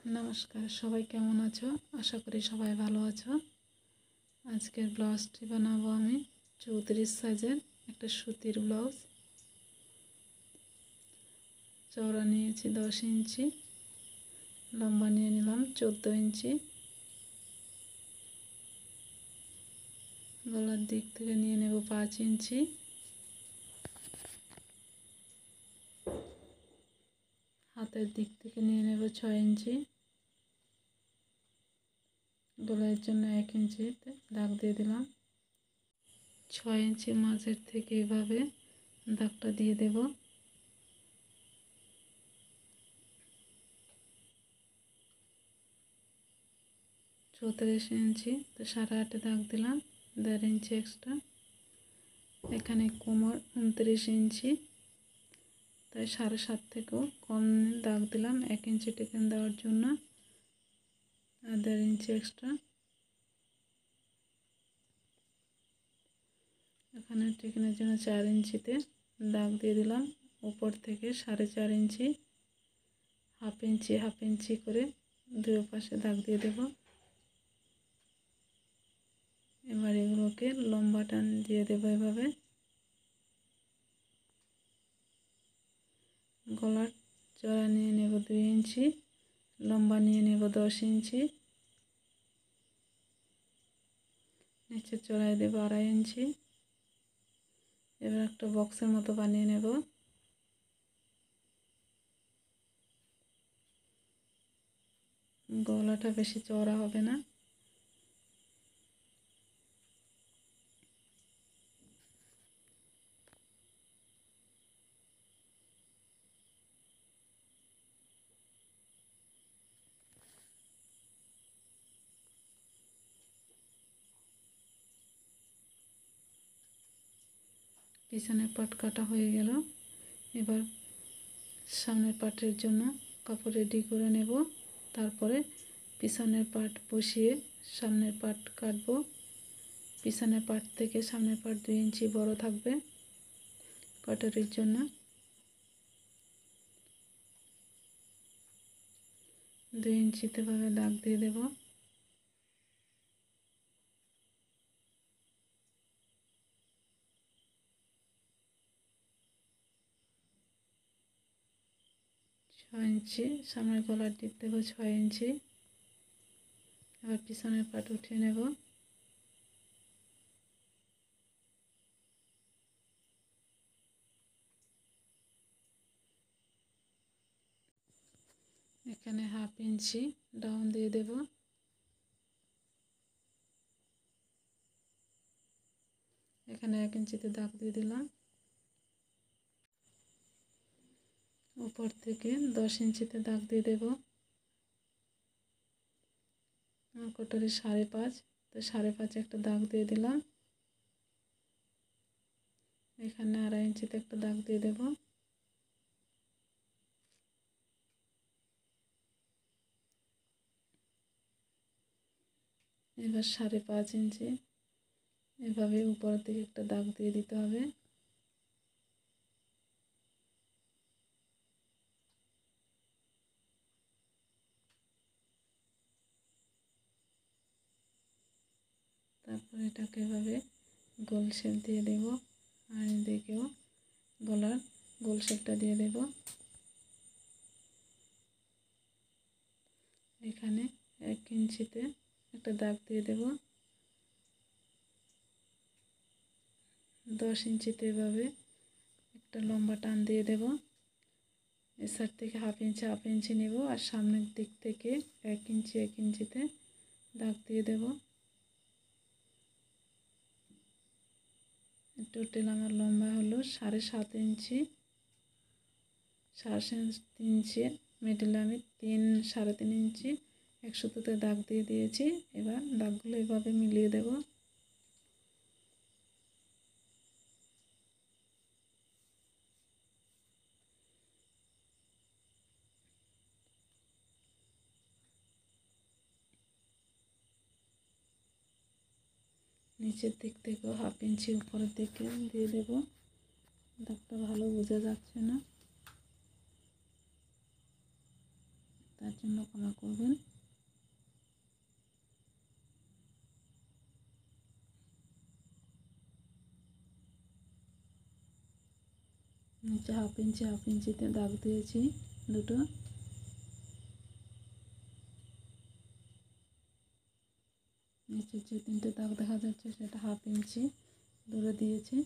नमस्कार सबाई केमन आछो आशा करी सबाई भालो आछो। आजकेर ब्लाउजटी बानाबो आमी 34 साइजेर एक सूतिर ब्लाउज। चौड़ा नियेछि 10 इंची, लम्बा निये निलाम 14 इंची। गलार दिक थेके निये नेब 5 इंची, हाथेर दिक थेके निये नेब 6 इंची। गलार जन्य 1 इंचीते दाग दिए दिलाम। 6 इंची माझेर थेके एभाবে दागटा दिए देब। 34 इंची तो 8.5 दाग दिलाम, 1.5 इंची एक्सट्रा। एखाने कोमर 29 इंची ताई 7.5 থেকেও कम दाग दिलाम 1 इंची टेकेन देওয়ার জন্য আর 1.5 इंची एक्सट्रा। এখানে টেকেনের জন্য 4 इंचीते दाग दिए दिलाम। ऊपर থেকে 4.5 इंची हाफ इंची করে দুই পাশে দাগ দিয়ে দেব। এবার এগুলোকে লম্বা টান দিয়ে দেব এভাবে। গলার চড়া নিয়ে নেব 2 इंची, লম্বা নিয়ে নেব 10 इंची, নিচে চড়াই দেব 2.5 इंची। এবার একটা বক্সের মতো বানিয়ে নেব। গলাটা বেশি চওড়া হবে না। পিছনের পাট কাটা হয়ে গেল। এবার সামনের পাটের জন্য কাপড় রেডি করে নেব। তারপরে পিছনের পাট বসিয়ে সামনের পাট কাটব। পিছনের পাট থেকে সামনের পাট 2 इंची বড় থাকবে কাটারির জন্য। 2 इंचीতে ভাবে দাগ দিয়ে দেব। इंची सामने गलार दिक देव 6 इंची। এবার পিছনের পাট উঠিয়ে নেব। এখানে হাফ इंची ডাউন দিয়ে দেব। এখানে 1 इंचीতে দাগ দিয়ে দিলাম। ऊपर থেকে 10 इंचीতে দাগ দিয়ে দেব। কোটারি 5.5 তো 5.5 একটা দাগ দিয়ে দিলাম। এখানে 2.5 इंचीতে একটা দাগ দিয়ে দেব। এবার 5.5 इंची এভাবে উপরের দিকে একটা দাগ দিয়ে দিতে হবে। তারপর এটাকে এভাবে গোল শেপ দিয়ে দেব। আর এদিকেও গলার গোল শেপটা দিয়ে দেব। এখানে 1 इंचीতে একটা দাগ দিয়ে দেব। 10 इंचीতে এভাবে একটা লম্বা টান দিয়ে দেব। এই সাইড থেকে হাফ इंची নেব আর সামনের দিক থেকে 1 इंचीতে দাগ দিয়ে দেব। টোটাল আমার লম্বা হলো 7.5 इंची। 3.5 इंची মিডলে আমি 3.5 इंची এক সুতোতে দাগ দিয়ে দিয়েছি। এবার দাগগুলো এভাবে মিলিয়ে দেব। নিচের দিক থেকে হাফ इंची উপরের দিকে দিয়ে দেব। দাগটা ভালো বোঝা যাচ্ছে না, তার জন্য ক্ষমা করবেন। নিচে হাফ ইঞ্চিতে দাগ দিয়েছি দুটো। নিচে যে 3টে দাগ দেখা যাচ্ছে সেটা হাফ ইঞ্চি দূরে দিয়েছি।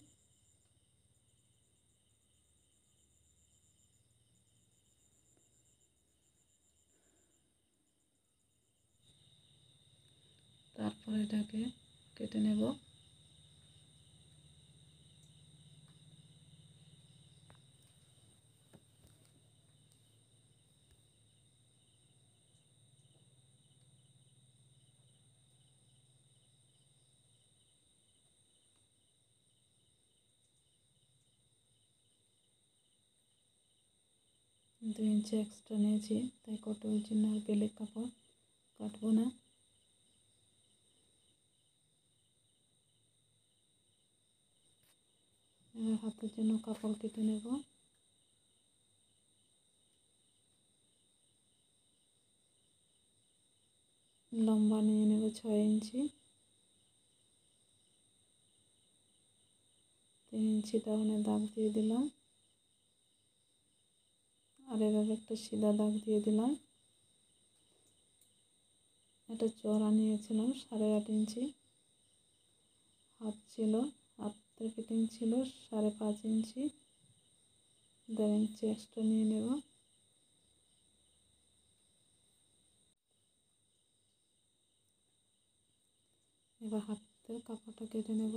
তারপর এটাকে কেটে নেব। দু ইঞ্চি এক্সট্রা নিয়েছি, তাই কটনের জন্য আর বেলের কাপড় কাটবো না। এবার হাতের জন্য কাপড় কেটে নেব। লম্বা নিয়ে নেব 6 ইঞ্চি। 3 ইঞ্চি ডাউনে দাগ দিয়ে দিলাম, আর এভাবে একটা সিধা দাগ দিয়ে দিলাম। এটা চওড়া নিয়েছিলাম 8.5 ইঞ্চি, হাত ছিল, হাতের ফিটিং ছিল 5.5 ইঞ্চি, 1.5 ইঞ্চি এক্সট্রা নিয়ে নেব। এবার হাতের কাপড়টা কেটে নেব।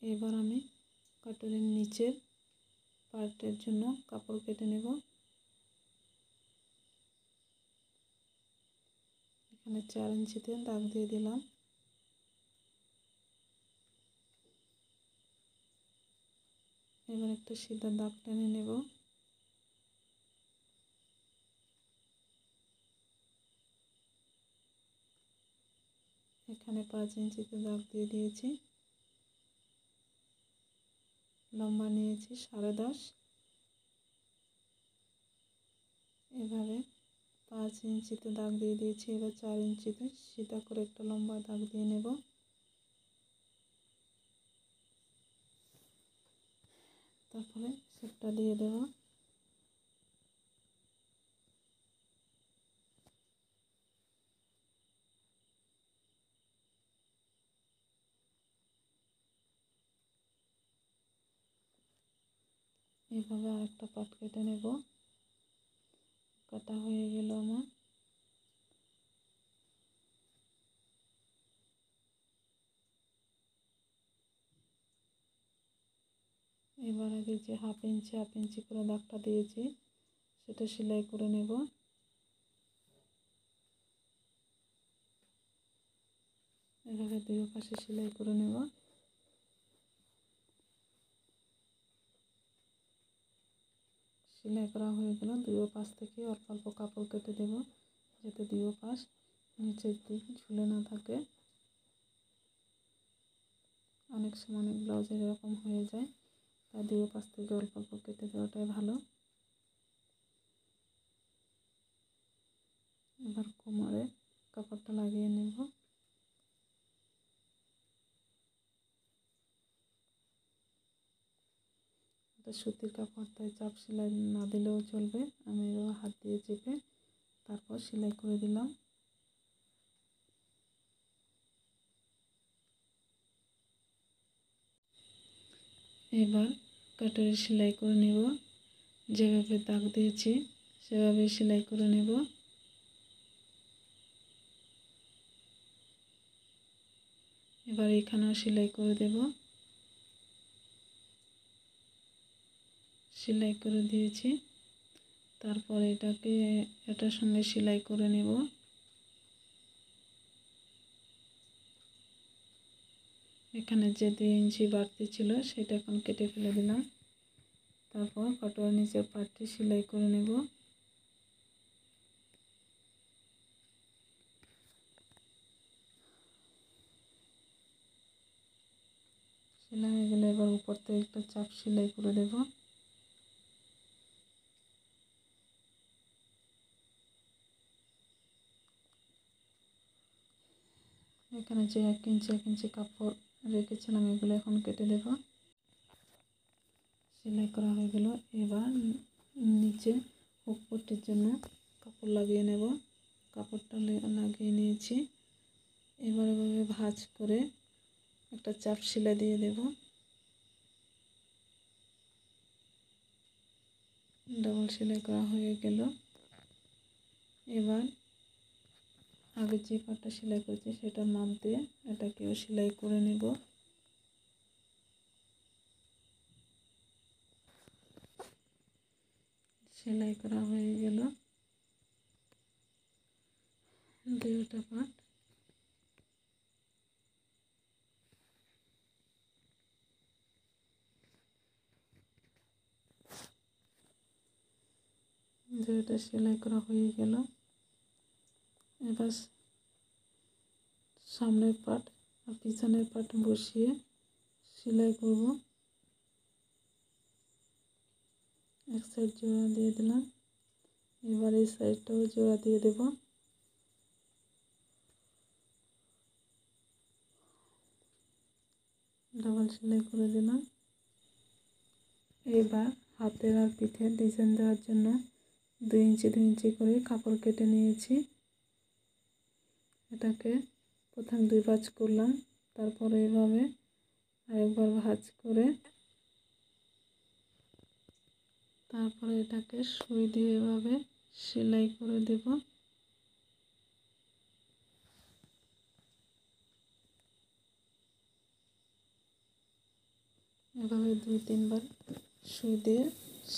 এবার আমি কাটরের নিচের পার্টের জন্য কাপড় কেটে নেব। এখানে 4 ইঞ্চিতে দাগ দিয়ে দিলাম। এবার একটা সিধা দাগ টেনে নেব। এখানে 5 ইঞ্চিতে দাগ দিয়ে দিয়েছি। লম্বা নিয়েছি 10.5। এভাবে 5 ইঞ্চিতে দাগ দিয়ে দিয়েছি। এবার 4 ইঞ্চিতে সিধা করে একটা লম্বা দাগ দিয়ে নেব। তারপরে শেপটা দিয়ে দেব। এইভাবে আরেকটা পাট কেটে নেব। কাটা হয়ে গেল আমার। এবার আগে যে হাফ ইঞ্চি করে দাগটা দিয়েছি সেটা সেলাই করে নেব। এভাবে দুই পাশে সেলাই করে নেব। সেলাই করা হয়ে গেল। দুই পাশ থেকে অল্প অল্প কাপড় কেটে দেব, যাতে দুই পাশ নিচের দিক ঝুলে না থাকে। অনেক সময় অনেক ব্লাউজের এরকম হয়ে যায়, তাই দুই পাশ থেকে অল্প অল্প কেটে দেওয়াটাই ভালো। এবার কোমরে কাপড়টা লাগিয়ে নেব। এটা সুতির কাপড়, তাই চাপ সেলাই না দিলেও চলবে। আমি এবার হাত দিয়ে চেপে তারপর সেলাই করে দিলাম। এবার কাটারে সেলাই করে নেব। যেভাবে দাগ দিয়েছি সেভাবে সেলাই করে নেব। এবার এখানেও সেলাই করে দেব। সেলাই করে দিয়েছি। তারপর এটার সঙ্গে সেলাই করে নেব। এখানে যে 2 ইঞ্চি বাড়তি ছিল সেটা এখন কেটে ফেলে দিলাম। তারপর কাটোয়ার নিচের পাটটি সেলাই করে নেব। সেলাই হয়ে গেলে এবার উপর থেকে একটা চাপ সেলাই করে দেব। এখানে যে 1 ইঞ্চি কাপড় রেখেছিলাম এগুলো এখন কেটে দেব। সেলাই করা হয়ে গেল। এবার নিচে হুক পট্টির জন্য কাপড় লাগিয়ে নেব। কাপড়টা লাগিয়ে নিয়েছি। এবার এভাবে ভাঁজ করে একটা চাপ সেলাই দিয়ে দেব। ডাবল সেলাই করা হয়ে গেল। এবার আগে যে পাটটা সেলাই করেছি সেটা মাপ দিয়ে এটাকেও সেলাই করে নেব। সেলাই করা হয়ে গেল দুইটা পাট। দুইটা সেলাই করা হয়ে গেল। এবার সামনের পাট আর পিছনের পাট বসিয়ে সেলাই করব। এক সাইড জোড়া দিয়ে দিলাম। এবার এই সাইডটাও জোড়া দিয়ে দেব। ডাবল সেলাই করে দিলাম। এবার হাতের আর পিঠের ডিজাইন দেওয়ার জন্য 2 ইঞ্চি করে কাপড় কেটে নিয়েছি। এটাকে প্রথম 2 ভাঁজ করলাম, তারপরে এভাবে আরেকবার ভাঁজ করে তারপরে এটাকে সুই দিয়ে এভাবে সেলাই করে দেব। এভাবে 2-3 বার সুই দিয়ে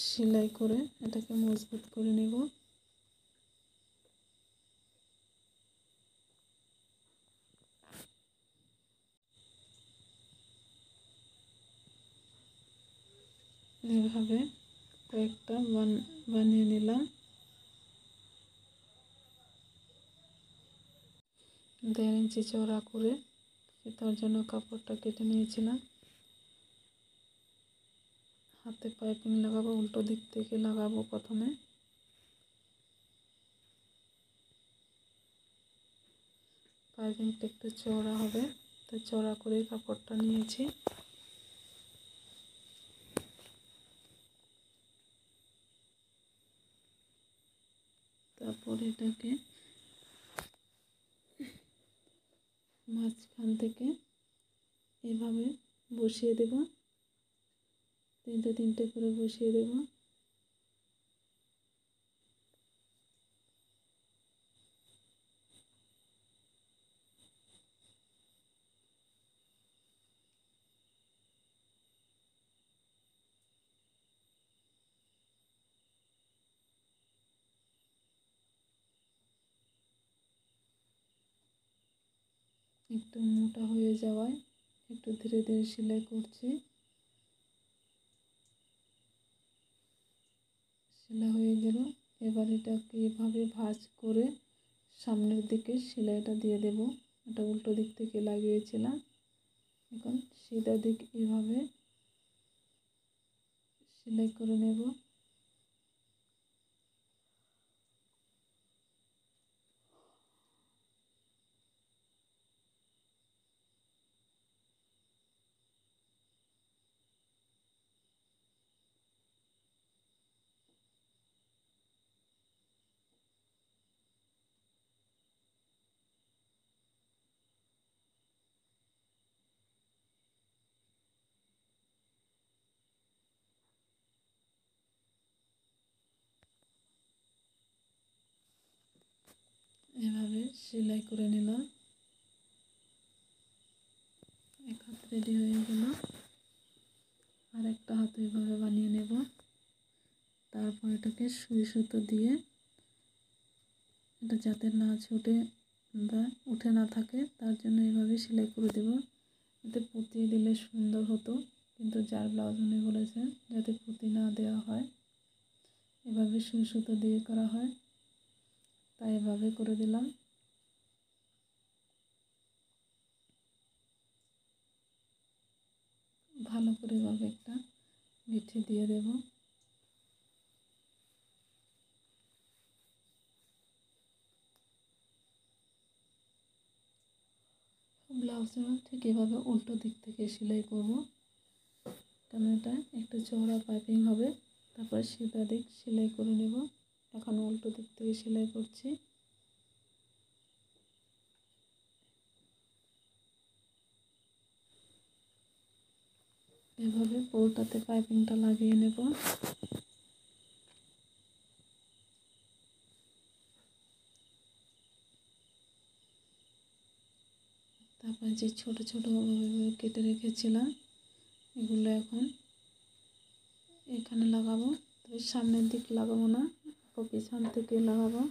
সেলাই করে এটাকে মজবুত করে নেব। এভাবে কয়েকটা বানিয়ে নিলাম। 1.5 ইঞ্চি চওড়া করে তার জন্য কাপড়টা কেটে নিয়েছিলাম। হাতে পাইপিং লাগাবো, উল্টো দিক থেকে লাগাবো। প্রথমে পাইপিংটা একটু চওড়া হবে, তো চওড়া করে কাপড়টা নিয়েছি। তারপর এটাকে মাঝখান থেকে এভাবে বসিয়ে দেব। 3টে করে বসিয়ে দেব। একটু মোটা হয়ে যাওয়ায় একটু ধীরে ধীরে সেলাই করছি। সেলাই হয়ে গেল। এবার এটাকে এভাবে ভাঁজ করে সামনের দিকে সেলাইটা দিয়ে দেব। এটা উল্টো দিক থেকে লাগিয়েছিলাম, এখন সিধা দিক এভাবে সেলাই করে নেব। এভাবে সেলাই করে নিলাম। এক হাত রেডি হয়ে গেল। আর একটা হাত এভাবে বানিয়ে নেব। তারপর এটাকে সুই সুতো দিয়ে এটা যাতে না ছুটে বা উঠে না থাকে তার জন্য এভাবে সেলাই করে দেব। এতে পুঁতি দিলে সুন্দর হতো, কিন্তু যার ব্লাউজ উনি বলেছেন যাতে পুঁতি না দেওয়া হয়, এভাবে সুই সুতো দিয়ে করা হয়, তাই এভাবে করে দিলাম। ভালো করে এভাবে একটা গেঁথে দিয়ে দেব। ব্লাউজটা ঠিক এভাবে উল্টো দিক থেকে সেলাই করব, কারণ এটা একটু চওড়া পাইপিং হবে। তারপর সিধা দিক সেলাই করে নেব। এখন উল্টো দিক থেকে সেলাই করছি। এভাবে পুরোটাতে পাইপিংটা লাগিয়ে নেব। তারপর যে ছোট ছোট কেটে রেখেছিলাম এগুলো এখন এখানে লাগাবো। তবে সামনের দিক লাগাবো না, পিছন থেকে লাগাবো।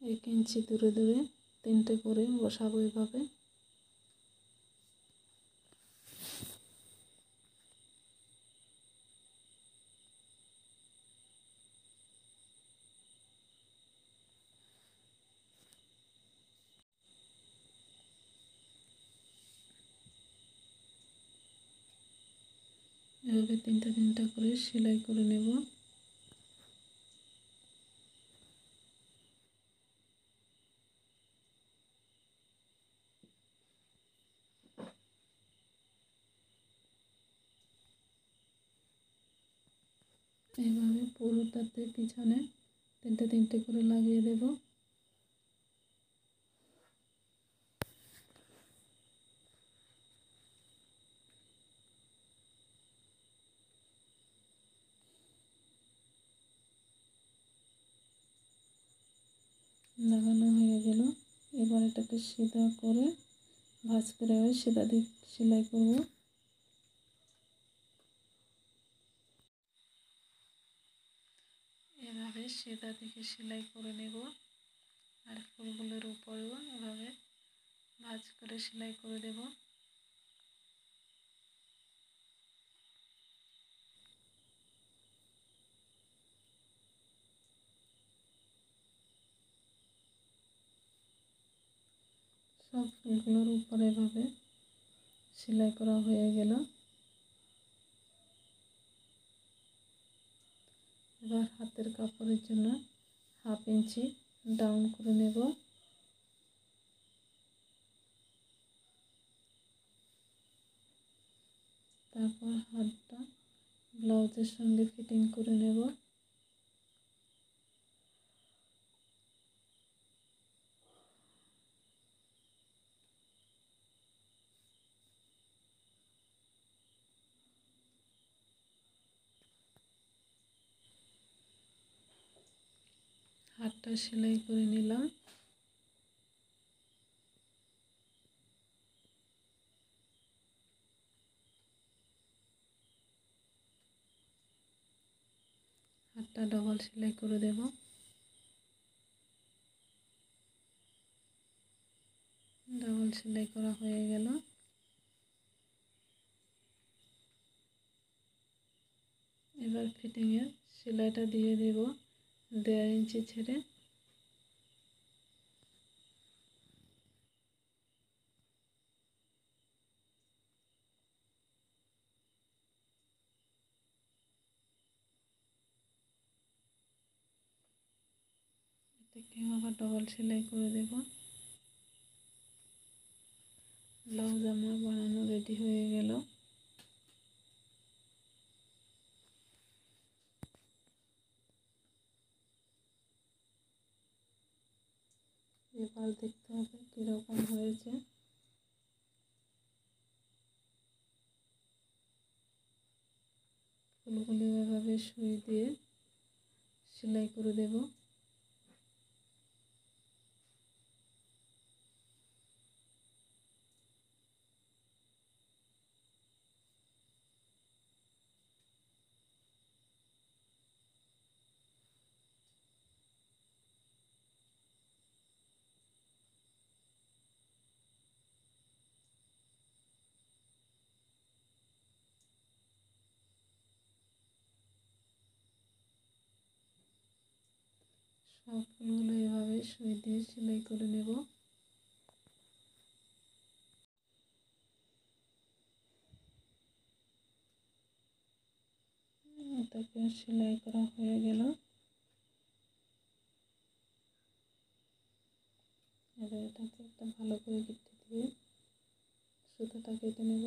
এক ইঞ্চি দূরে দূরে তিনটে করে বসাবো এভাবে। এভাবে তিনটা তিনটা করে সেলাই করে নেব। এইভাবে পুরোটাতে পিছনে তিনটে তিনটে করে লাগিয়ে দেব। লাগানো হয়ে গেল। এবার এটাকে সিধা করে ভাঁজ করে সিধা দিক সেলাই করব। এভাবে সিধা দিকে সেলাই করে নেব। আর ফুলগুলোর উপরেও এভাবে ভাঁজ করে সেলাই করে দেব। সব ফুলগুলোর উপরে এভাবে সেলাই করা হয়ে গেল। এবার হাতের কাপড়ের জন্য 1/2 ইঞ্চি ডাউন করে নেব। তারপর হাতটা ব্লাউজের সঙ্গে ফিটিং করে নেব। হাতটা সেলাই করে নিলাম। হাতটা ডবল সেলাই করে দেব। ডবল সেলাই করা হয়ে গেল। এবার ফিটিংয়ের সেলাইটা দিয়ে দেব 1.5 ইঞ্চি ছেড়ে। এটাকে আবার ডবল সেলাই করে দেব। ব্লাউজ আমার বানানো রেডি হয়ে গেল। এবার দেখতে হবে কীরকম হয়েছে। ফুলগুলি এভাবে সুই দিয়ে সেলাই করে দেব। সব ফুলগুলো এভাবে সুই দিয়ে সেলাই করে নেব। এটাকে সেলাই করা হয়ে গেল। এবার এটাকে একটা ভালো করে গিট্টি দিয়ে সুতোটা কেটে নেব।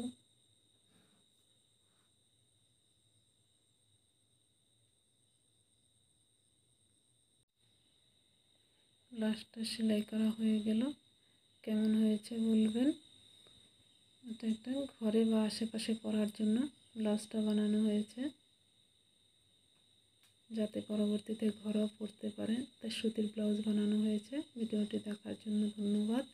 ব্লাউজটা সেলাই করা হয়ে গেল। কেমন হয়েছে বলবেন। এটা একটা ঘরে বা আশেপাশে পরার জন্য ব্লাউজটা বানানো হয়েছে, যাতে পরবর্তীতে ঘরেও পরতে পারেন, তাই সুতির ব্লাউজ বানানো হয়েছে। ভিডিওটি দেখার জন্য ধন্যবাদ।